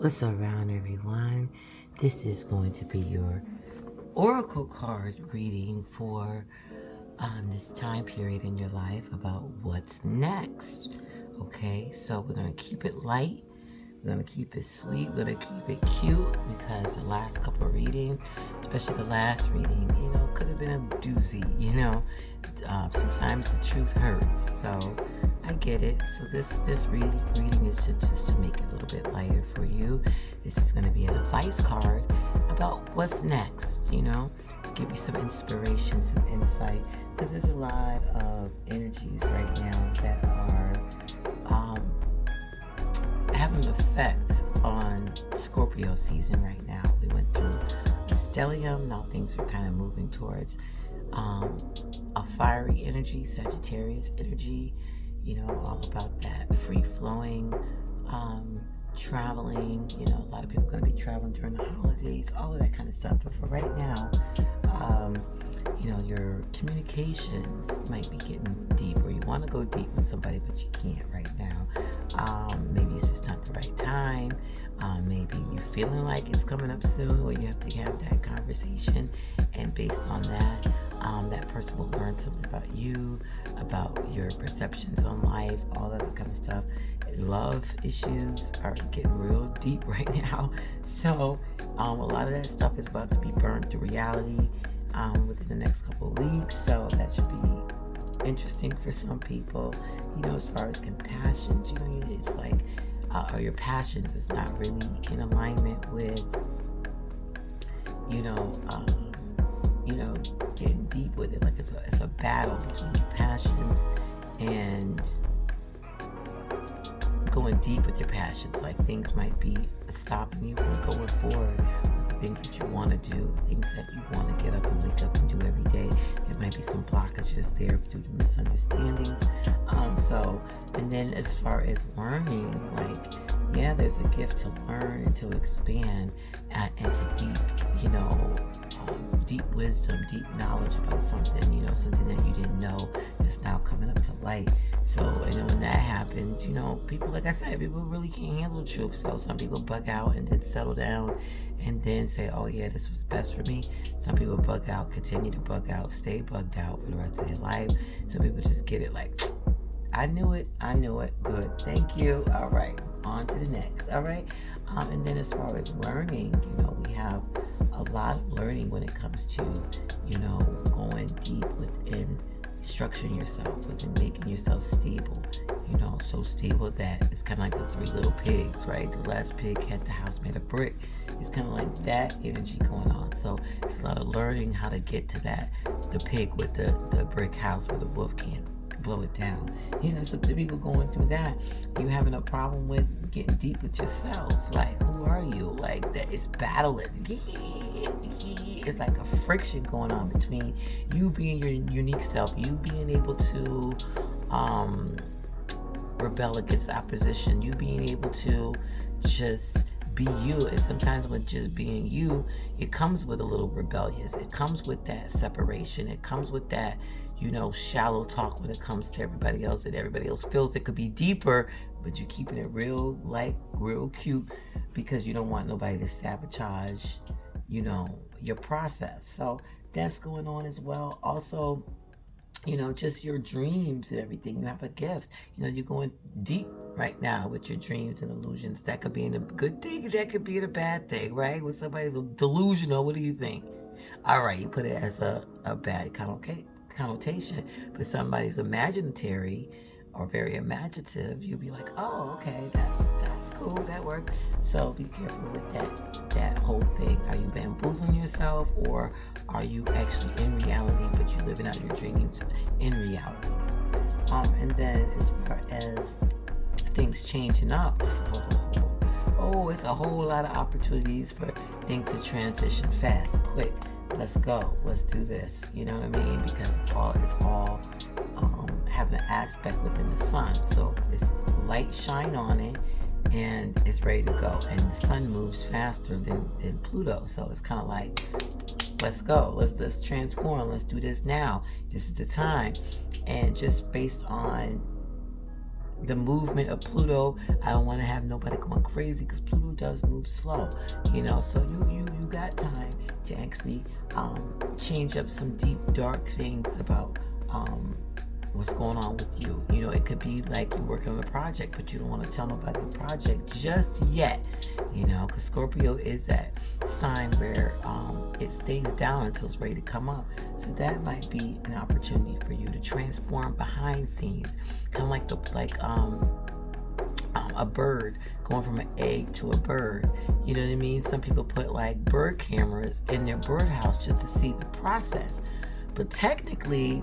What's around, everyone? This is going to be your oracle card reading for this time period in your life about what's next. Okay, so we're going to keep it light. We're going to keep it sweet. We're going to keep it cute because the last couple of readings, especially the last reading, could have been a doozy, sometimes the truth hurts. So I get it. So this reading is just to make it a little bit lighter for you. This is going to be an advice card about what's next, give you some inspiration, some insight, because there's a lot of energies right now that are having an effect on Scorpio season right now. We went through a stellium, now things are kind of moving towards a fiery energy, Sagittarius energy, all about that free-flowing, traveling, a lot of people are going to be traveling during the holidays, all of that kind of stuff. But for right now, your communications might be getting deep, or you want to go deep with somebody, but you can't right now. Maybe it's just not the right time. Maybe you're feeling like it's coming up soon, or you have to have that conversation, and based on that, that person will learn something about you, about your perceptions on life, all that kind of stuff. Love issues are getting real deep right now, so a lot of that stuff is about to be burned to reality within the next couple of weeks, so that should be interesting for some people. As far as compassions, it's like or your passions is not really in alignment with getting deep with it. Like it's a battle between your passions and going deep with your passions. Like things might be stopping you from going forward with the things that you want to do, the things that you want to get up and wake up and do every day. There might be some blockages there due to misunderstandings. And then as far as learning, there's a gift to learn and to expand and to deep wisdom, deep knowledge about something, something that you didn't know that's now coming up to light. So, and then when that happens, people, like I said, people really can't handle the truth. So some people bug out and then settle down and then say, oh yeah, this was best for me. Some people bug out, continue to bug out, stay bugged out for the rest of their life. Some people just get it like, I knew it, good, thank you, all right, on to the next, all right. And then as far as learning, we have a lot of learning when it comes to, going deep within structuring yourself, within making yourself stable, so stable that it's kind of like the three little pigs, right? The last pig had the house made of brick. It's kind of like that energy going on. So it's a lot of learning how to get to that, the pig with the brick house where the wolf can't blow it down. So the people going through that, you having a problem with getting deep with yourself. Like, who are you? Like that, it's battling. It's like a friction going on between you being your unique self, you being able to rebel against opposition, you being able to just be you. And sometimes with just being you, it comes with a little rebellious. It comes with that separation. It comes with that, shallow talk when it comes to everybody else, and everybody else feels it could be deeper, but you're keeping it real cute because you don't want nobody to sabotage, your process. So that's going on as well. Also, just your dreams and everything. You have a gift. You're going deep right now with your dreams and illusions. That could be in a good thing. That could be in a bad thing, right? When somebody's delusional, what do you think? All right, you put it as a bad connotation. But somebody's imaginary or very imaginative, you'll be like, oh, okay, that's cool, that worked. So be careful with that whole thing. Are you bamboozling yourself, or are you actually in reality, but you're living out your dreams in reality? And then as far as things changing up, it's a whole lot of opportunities for things to transition fast, quick. Let's go. Let's do this. You know what I mean? Because it's all having an aspect within the sun. So it's light shine on it, and it's ready to go. And the sun moves faster than Pluto. So it's kind of like, let's go. Let's transform. Let's do this now. This is the time. And just based on the movement of Pluto. I don't want to have nobody going crazy because Pluto does move slow, you know. So you got time to actually change up some deep dark things about what's going on with you. You know, it could be like you're working on a project, but you don't want to tell nobody the project just yet, you know, because Scorpio is that sign where it stays down until it's ready to come up. So that might be an opportunity for you to transform behind scenes, kind of like a bird going from an egg to a bird. You know what I mean? Some people put like bird cameras in their birdhouse just to see the process. But technically,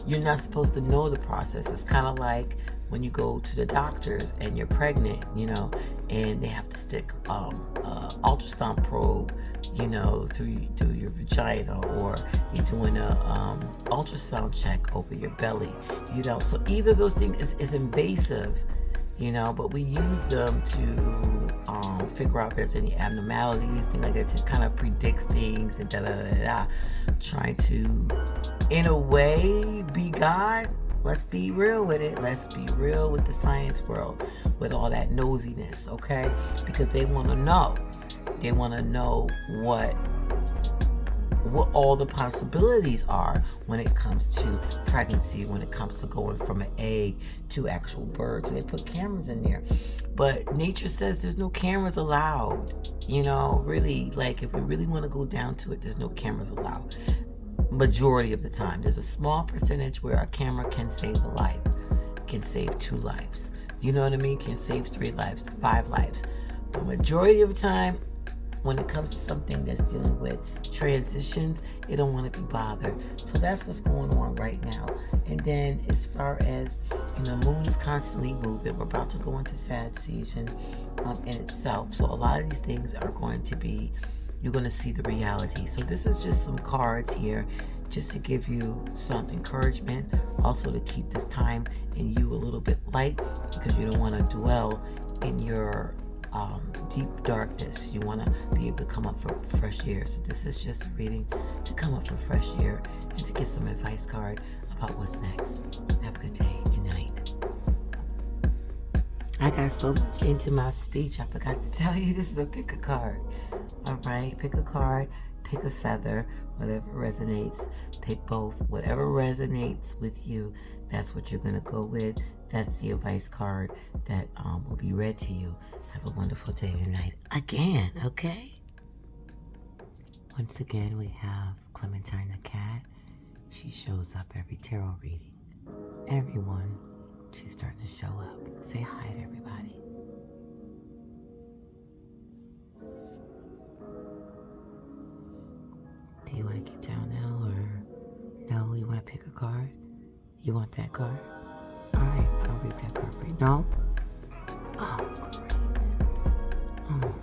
you're not supposed to know the process. It's kind of like when you go to the doctors and you're pregnant, you know, and they have to stick ultrasound probe, you know, through your vagina, or you're doing a ultrasound check over your belly, you know. So either of those things is invasive, you know, but we use them to figure out if there's any abnormalities, things like that, to kind of predict things and trying to, in a way, be God. Let's be real with it. Let's be real with the science world, with all that nosiness, okay? Because they want to know. They want to know what all the possibilities are when it comes to pregnancy, when it comes to going from an egg to actual birds. So they put cameras in there. But nature says there's no cameras allowed. You know, really, like, if we really want to go down to it, there's no cameras allowed. Majority of the time. There's a small percentage where a camera can save a life, can save 2 lives. You know what I mean? Can save 3 lives, 5 lives. But majority of the time, when it comes to something that's dealing with transitions, it don't want to be bothered. So that's what's going on right now. And then as far as, you know, moon is constantly moving. We're about to go into sad season in itself. So a lot of these things are going to be, you're going to see the reality. So this is just some cards here just to give you some encouragement, also to keep this time in you a little bit light, because you don't want to dwell in your deep darkness. You want to be able to come up for fresh air. So this is just a reading to come up for fresh air and to get some advice card about what's next. Have a good day and night. I got so much into my speech, I forgot to tell you this is a pick a card. All right, pick a card, pick a feather, whatever resonates, pick both. Whatever resonates with you, that's what you're going to go with. That's the advice card that will be read to you. Have a wonderful day and night again, okay? Once again, we have Clementine the cat. She shows up every tarot reading. Everyone, she's starting to show up. Say hi to everybody. Do you want to get down now, or no? You want to pick a card? You want that card? All right, I'll read that card for you. No? Oh, great. Oh.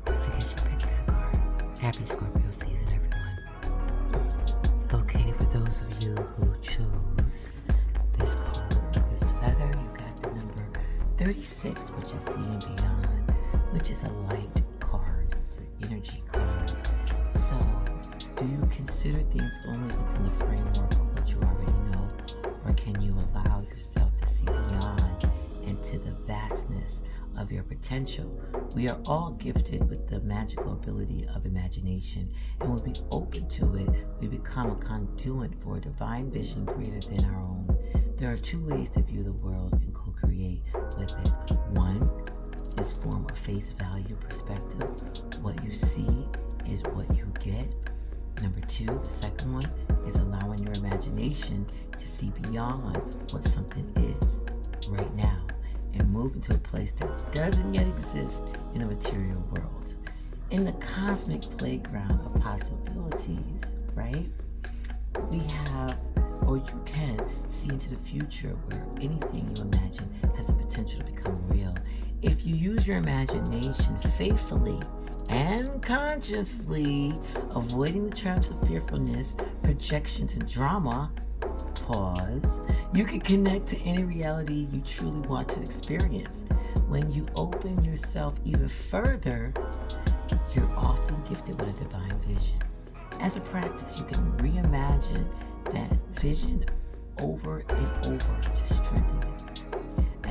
I guess you picked that card. Happy Scorpio season, everyone. Okay, for those of you who chose this card or this feather, you got the number 36, which is Seeing Beyond, which is a light card. It's an energy card. So, do you consider things only within the framework of what you already know? Or can you allow yourself to see beyond into the vastness of your potential? We are all gifted with the magical ability of imagination, and when we open to it, we become a conduit for a divine vision greater than our own. There are 2 ways to view the world and co-create with it. One is from a face value perspective. What you see is what you get. Number 2, the second one, is allowing your imagination to see beyond what something is right now and move into a place that doesn't yet exist in a material world. In the cosmic playground of possibilities, right? We have, or you can see into the future where anything you imagine has the potential to become real. If you use your imagination faithfully and consciously, avoiding the traps of fearfulness, projections, and drama, pause, you can connect to any reality you truly want to experience. When you open yourself even further, you're often gifted with a divine vision. As a practice, you can reimagine that vision over and over to strengthen it.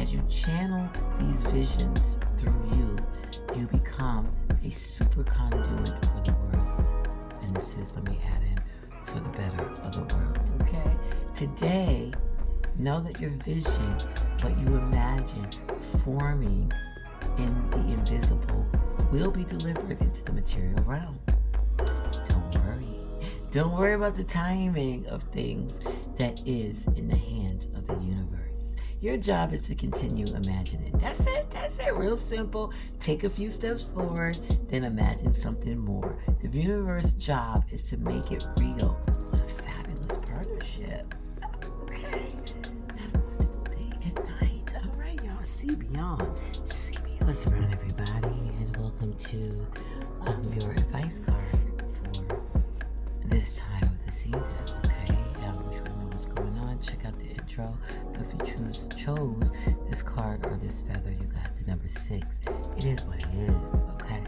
as you channel these visions through you, you become a super conduit for the world. And this is, let me add in, for the better of the world, okay? Today, know that your vision, what you imagine forming in the invisible, will be delivered into the material realm. Don't worry. Don't worry about the timing of things that is in the hands of the universe. Your job is to continue imagining. That's it. Real simple. Take a few steps forward, then imagine something more. The universe's job is to make it real. What a fabulous partnership. Okay. Have a wonderful day and night. All right, y'all. See beyond. See beyond. What's around, everybody? And welcome to your advice card for this time of the season. Okay. If you want to know what's going on, check out the intro. If you chose this card or this feather, you got the number 6. It is what it is, okay?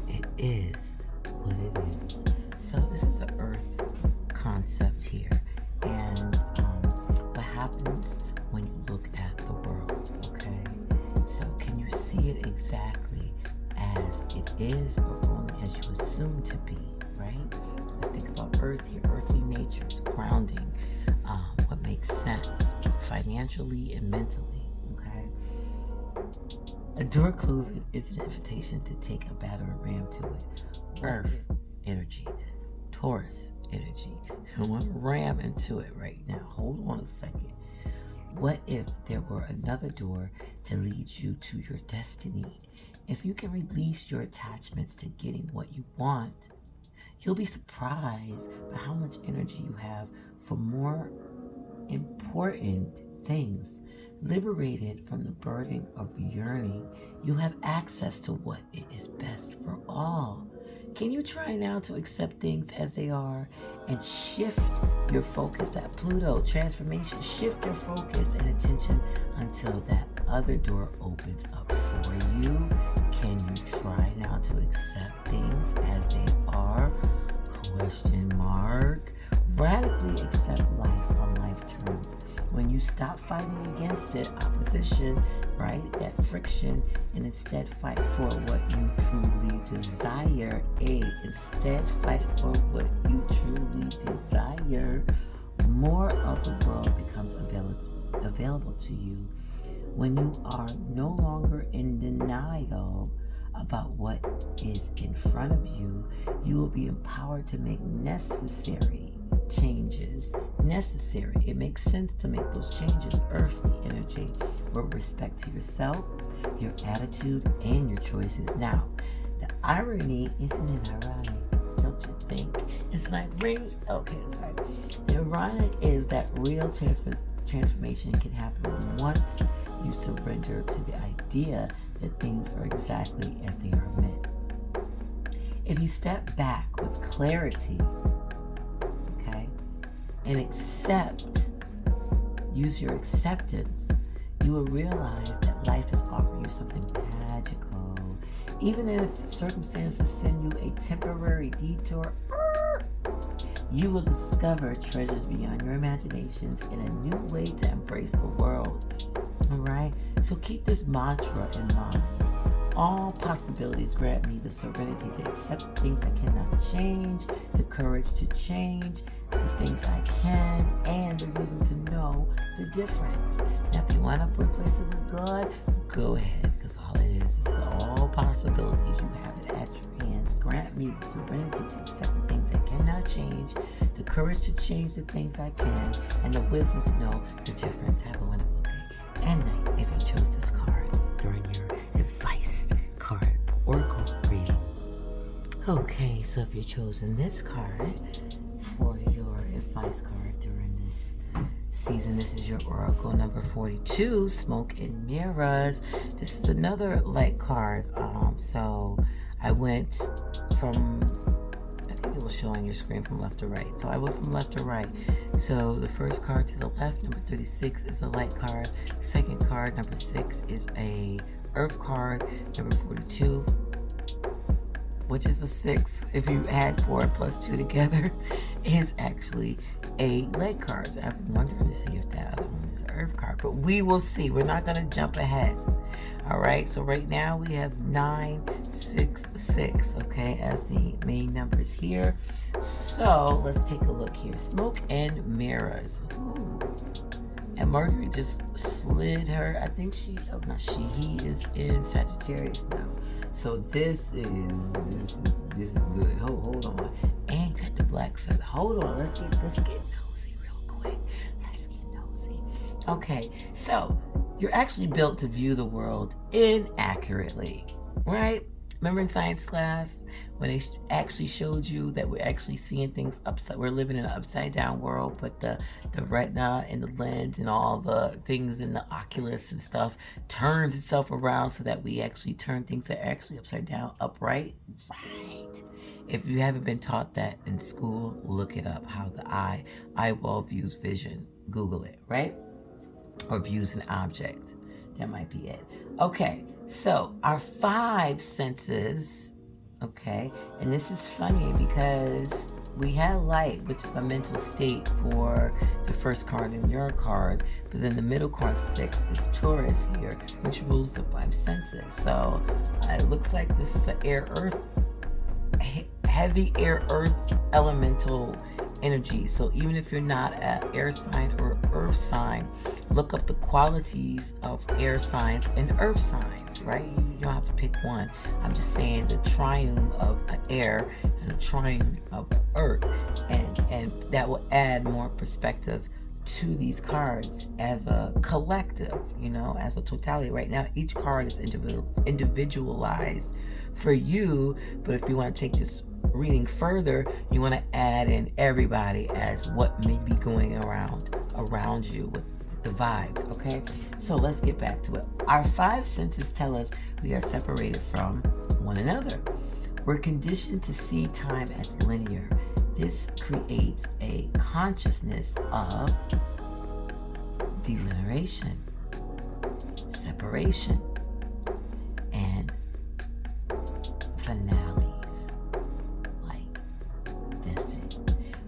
It is what it is. So this is an earth concept here. And what happens when you look at the world, okay? So can you see it exactly as it is or only as you assume to be, right? Let's think about earth here, earthly natures, grounding, what makes sense financially and mentally, okay? A door closing is an invitation to take a batter and ram to it. Earth energy, Taurus energy. I want to ram into it right now. Hold on a second. What if there were another door to lead you to your destiny? If you can release your attachments to getting what you want, you'll be surprised by how much energy you have for more important things. Liberated from the burden of yearning, you have access to what it is best for all. Can you try now to accept things as they are and shift your focus? That Pluto transformation, shift your focus and attention until that other door opens up for you. Can you try now to accept things as they are? Question mark. Radically accept life on life terms. When you stop fighting against it, opposition, right? That friction, and instead fight for what you truly desire. Instead fight for what you truly desire. More of the world becomes available to you when you are no longer in denial about what is in front of you. You will be empowered to make necessary changes. Necessary. It makes sense to make those changes. Earthly energy with respect to yourself, your attitude, and your choices. Now, the irony, isn't it ironic? Don't you think? It's like okay, sorry. The ironic is that real transformation can happen once you surrender to the idea that things are exactly as they are meant. If you step back with clarity, okay, and use your acceptance, you will realize that life is offering you something magical. Even if circumstances send you a temporary detour, you will discover treasures beyond your imaginations and a new way to embrace the world. All right? So keep this mantra in mind. All possibilities grant me the serenity to accept things I cannot change, the courage to change the things I can, and the wisdom to know the difference. Now, if you want to replace it with God, go ahead, because all it is all possibilities. You have it at your hands. Grant me the serenity to accept the things I cannot change, the courage to change the things I can, and the wisdom to know the difference. Have a wonderful day and night if you chose this card during your advice card oracle reading. Okay, so if you've chosen this card for your advice card during this season, this is your oracle number 42, Smoke and Mirrors. This is another light card. So I went from, I think it will show on your screen from left to right. So I went from left to right. So the first card to the left, number 36, is a light card. Second card, number 6, is a earth card. Number 42 which is a 6, if you add 4 plus 2 together, is actually a leg card. So I'm wondering to see if that other one is an earth card, but we will see. We're not going to jump ahead. All right, so right now we have 966, okay, as the main numbers here. So let's take a look here. Smoke and mirrors. Ooh. And Mercury just slid her. I think he is in Sagittarius now. So this is good. Hold on. And got the black feather. Hold on. Let's get nosy real quick. Let's get nosy. Okay, so you're actually built to view the world inaccurately, right? Remember in science class when they actually showed you that we're actually seeing things upside, we're living in an upside down world, but the retina and the lens and all the things in the oculus and stuff turns itself around so that we actually turn things that are actually upside down upright. Right. If you haven't been taught that in school, look it up, how the eyeball views vision. Google it, right? Or views an object. That might be it. Okay, so our 5 senses, okay, and this is funny because we had light, which is a mental state for the first card in your card, but then the middle card 6 is Taurus here, which rules the 5 senses. So it looks like this is an heavy air earth elemental energy. So even if you're not an air sign or earth sign, look up the qualities of air signs and earth signs, right? You don't have to pick one. I'm just saying the triune of air and the triune of earth, and that will add more perspective to these cards as a collective, as a totality. Right now, each card is individualized for you, but if you want to take this reading further, you want to add in everybody as what may be going around you with the vibes, okay? So let's get back to it. Our 5 senses tell us we are separated from one another. We're conditioned to see time as linear. This creates a consciousness of delineation, separation, and finales.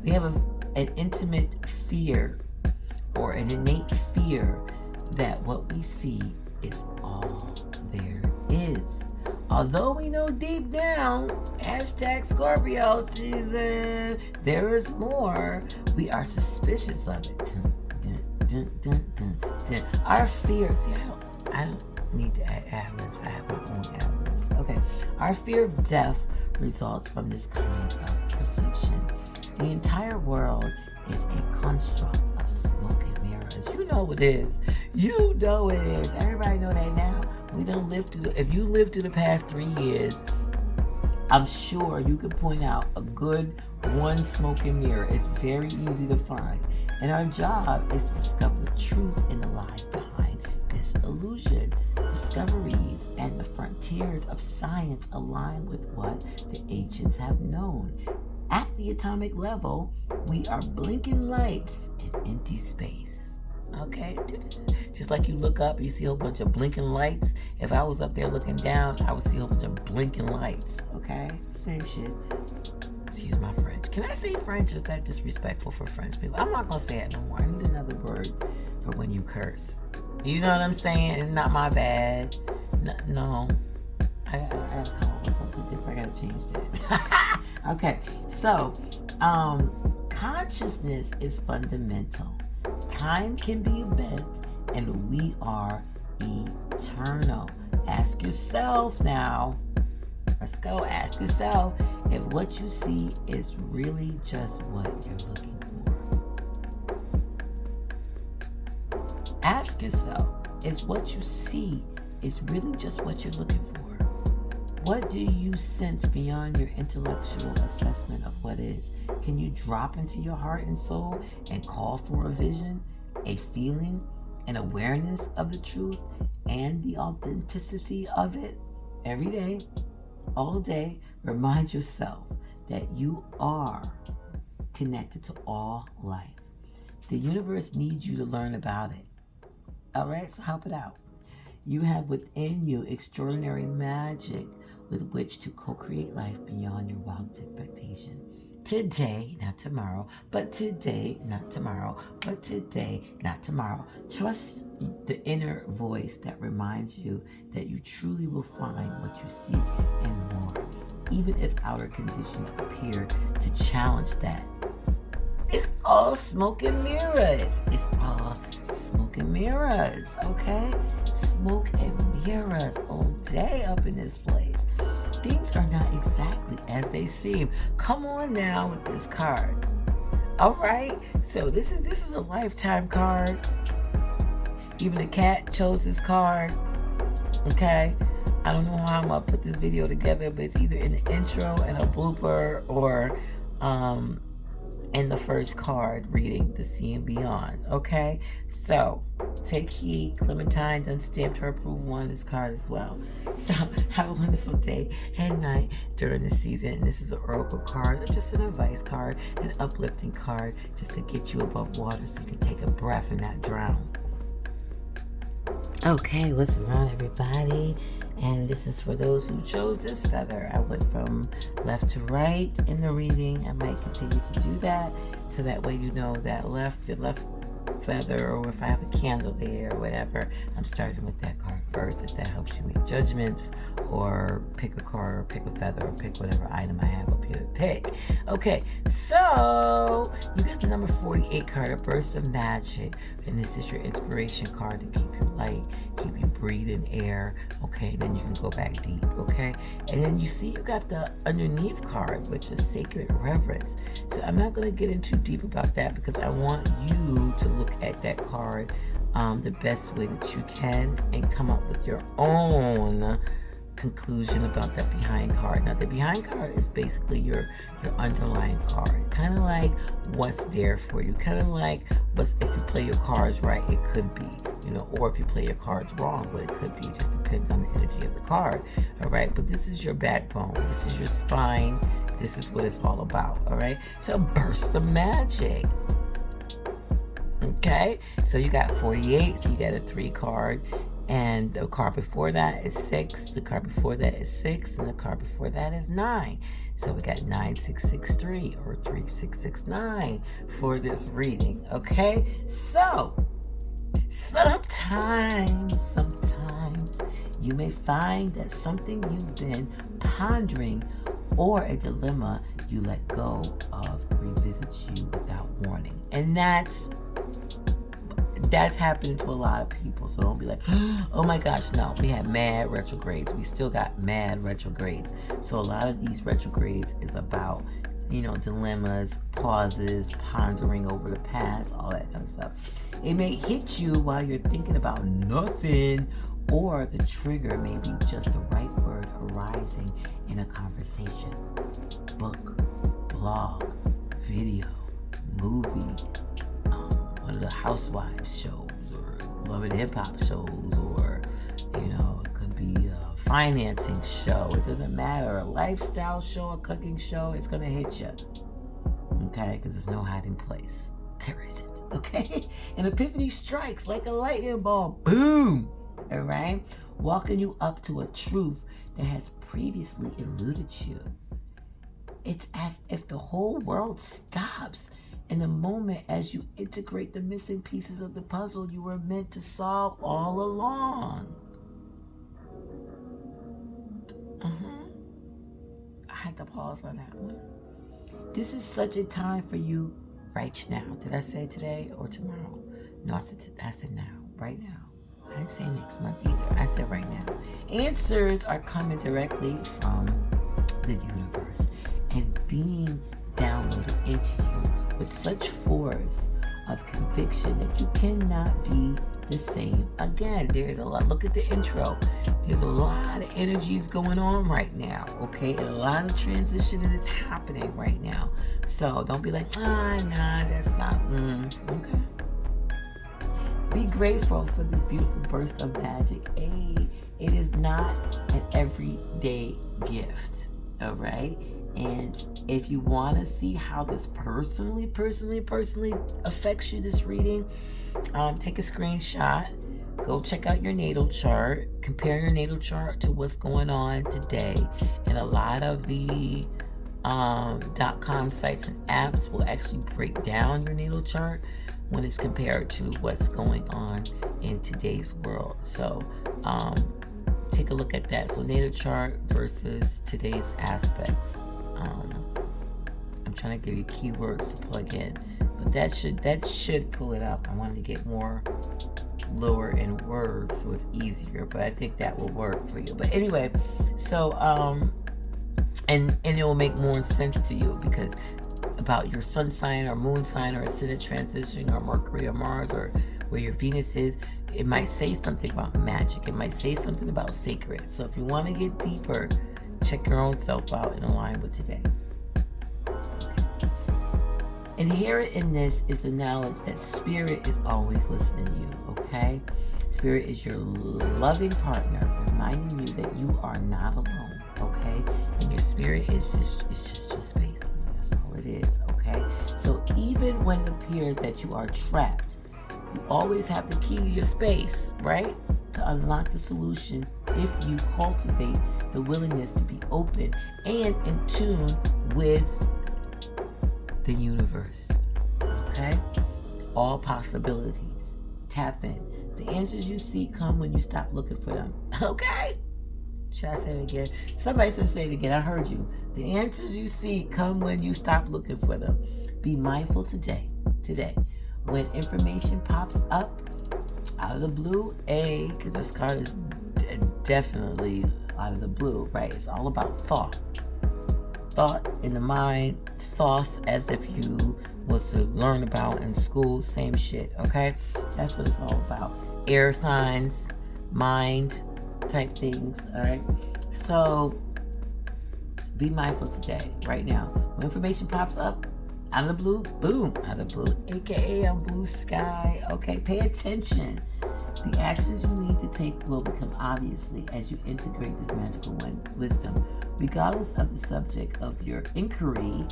We have an intimate fear or an innate fear that what we see is all there is. Although we know deep down, #Scorpio season, there is more, we are suspicious of it. Our fear, I don't need to add ad-libs, I have my own ad-libs. Okay, our fear of death results from this kind of perception. The entire world is a construct of smoke and mirrors. You know it is. You know it is. Everybody know that now. We don't live through. If you lived through the past 3 years, I'm sure you could point out a good one smoke and mirror. It's very easy to find. And our job is to discover the truth and the lies behind this illusion. Discoveries and the frontiers of science align with what the ancients have known. At the atomic level, we are blinking lights in empty space. Okay? Just like you look up, you see a whole bunch of blinking lights. If I was up there looking down, I would see a whole bunch of blinking lights. Okay? Same shit. Excuse my French. Can I say French? Or is that disrespectful for French people? I'm not going to say it no more. I need another word for when you curse. You know what I'm saying? Not my bad. No. I gotta come up with something different. I gotta change that. Okay, so consciousness is fundamental. Time can be bent, and we are eternal. Ask yourself now. Let's go. Ask yourself if what you see is really just what you're looking for. Ask yourself, is what you see is really just what you're looking for? What do you sense beyond your intellectual assessment of what is? Can you drop into your heart and soul and call for a vision, a feeling, an awareness of the truth and the authenticity of it? Every day, all day, remind yourself that you are connected to all life. The universe needs you to learn about it. All right, so help it out. You have within you extraordinary magic, with which to co-create life beyond your wildest expectation. Today, not tomorrow, but today, not tomorrow, but today, not tomorrow. Trust the inner voice that reminds you that you truly will find what you seek and more, even if outer conditions appear to challenge that. It's all smoke and mirrors. It's all smoke and mirrors, okay? Smoke and mirrors all day up in this place. Things are not exactly as they seem. Come on now with this card. All right, so this is a lifetime card. Even the cat chose this card. Okay, I don't know how I'm gonna put this video together, but it's either in the intro and a blooper, or in the first card reading, the Sea and Beyond. Okay, so take heed. Clementine done stamped her approval on this card as well. So have a wonderful day and night during the season. This is an oracle card, just an advice card, an uplifting card, just to get you above water so you can take a breath and not drown. Okay, what's wrong, everybody? And this is for those who chose this feather. I went from left to right in the reading. I might continue to do that, so that way you know that the left feather, or if I have a candle there or whatever, I'm starting with that card first, if that helps you make judgments, or pick a card, or pick a feather, or pick whatever item I have up here to pick. Okay, so you got the number 48 card, a burst of magic, and this is your inspiration card to keep you light, keep you breathing air. Okay, and then you can go back deep. Okay, and then you see you got the underneath card, which is sacred reverence. So I'm not going to get in too deep about that, because I want you to look at that card the best way that you can and come up with your own conclusion about that behind card. Now, the behind card is basically your underlying card, kind of like what's there for you, kind of like what's, if you play your cards right, it could be, or if you play your cards wrong, what it could be. It just depends on the energy of the card. All right, but this is your backbone, this is your spine, this is what it's all about. All right, so burst of magic. Okay, so you got 48, so you got a 3 card, and the card before that is 6, the card before that is 6, and the card before that is 9. So we got 9663 or 3669 for this reading. Okay, so sometimes you may find that something you've been pondering, or a dilemma you let go of, revisits you without warning. And that's happening to a lot of people. So don't be like, oh my gosh, no, we had mad retrogrades. We still got mad retrogrades. So a lot of these retrogrades is about, dilemmas, pauses, pondering over the past, all that kind of stuff. It may hit you while you're thinking about nothing, or the trigger may be just the right word arising in a conversation, book, blog, video, movie, one of the housewives shows, or Love and Hip Hop shows, or it could be a financing show. It doesn't matter. A lifestyle show, a cooking show, it's gonna hit you. Okay, because there's no hiding place. There isn't. Okay, and epiphany strikes like a lightning bolt. Boom. All right, walking you up to a truth that has previously eluded you. It's as if the whole world stops in the moment as you integrate the missing pieces of the puzzle you were meant to solve all along. I had to pause on that one. This is such a time for you right now. Did I say today or tomorrow? No, I said now, right now. I didn't say next month either. I said right now. Answers are coming directly from the universe and being downloaded into you with such force of conviction that you cannot be the same again. There's a lot. Look at the intro. There's a lot of energies going on right now, okay? And a lot of transition that is happening right now. So don't be like, nah, that's not, okay. Be grateful for this beautiful burst of magic. It is not an everyday gift, all right? And if you want to see how this personally affects you, this reading, take a screenshot, go check out your natal chart, compare your natal chart to what's going on today. And a lot of the .com sites and apps will actually break down your natal chart when it's compared to what's going on in today's world. So take a look at that. So natal chart versus today's aspects. I'm trying to give you keywords to plug in, but that should pull it up. I wanted to get more lower in words so it's easier, but I think that will work for you. But anyway, so and it will make more sense to you, because about your sun sign or moon sign or ascendant transition or Mercury or Mars or where your Venus is, it might say something about magic. It might say something about sacred. So if you want to get deeper, check your own self out and align with today. Inherent in this is the knowledge that spirit is always listening to you, okay? Spirit is your loving partner, reminding you that you are not alone, okay? And your spirit is just your space. That's all it is, okay? So even when it appears that you are trapped, you always have the key to your space, right? To unlock the solution if you cultivate the willingness to be open and in tune with the universe, okay? All possibilities. Tap in. The answers you seek come when you stop looking for them, okay? Should I say it again? Somebody said say it again. I heard you. The answers you seek come when you stop looking for them. Be mindful today. When information pops up out of the blue, because this card is definitely out of the blue, right? It's all about thought. Thought in the mind, thoughts as if you was to learn about in school, same shit, okay? That's what it's all about. Air signs, mind type things, all right? So be mindful today, right now. When information pops up out of the blue, boom, out of the blue, aka on blue sky, okay? Pay attention. The actions you need to take will become obviously as you integrate this magical wisdom. Regardless of the subject of your inquiry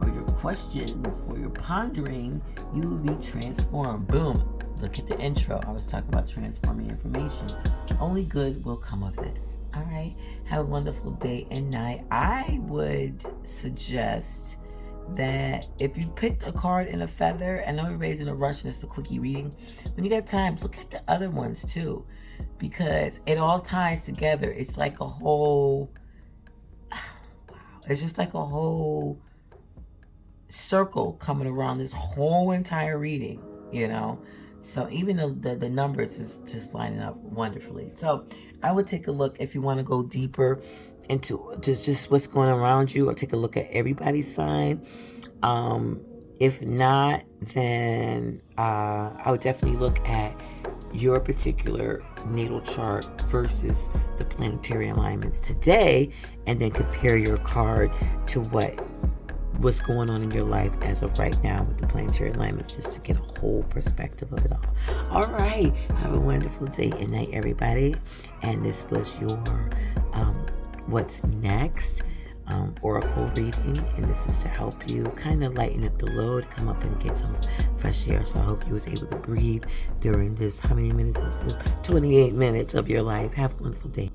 or your questions or your pondering, you will be transformed. Boom. Look at the intro. I was talking about transforming information. Only good will come of this. All right. Have a wonderful day and night. I would suggest that if you picked a card and a feather, and everybody's in a rush and it's a quickie reading, when you got time, look at the other ones too, because it all ties together. It's like a whole, wow, it's just like a whole circle coming around this whole entire reading, you know? So even the numbers is just lining up wonderfully. So I would take a look if you want to go deeper into just what's going on around you, or take a look at everybody's sign. If not, then I would definitely look at your particular natal chart versus the planetary alignments today, and then compare your card to what's going on in your life as of right now with the planetary alignments, just to get a whole perspective of it all. All right, have a wonderful day and night, everybody. And this was your what's next oracle reading, and this is to help you kind of lighten up the load, come up and get some fresh air. So I hope you was able to breathe during this, how many minutes is this? 28 minutes of your life. Have a wonderful day.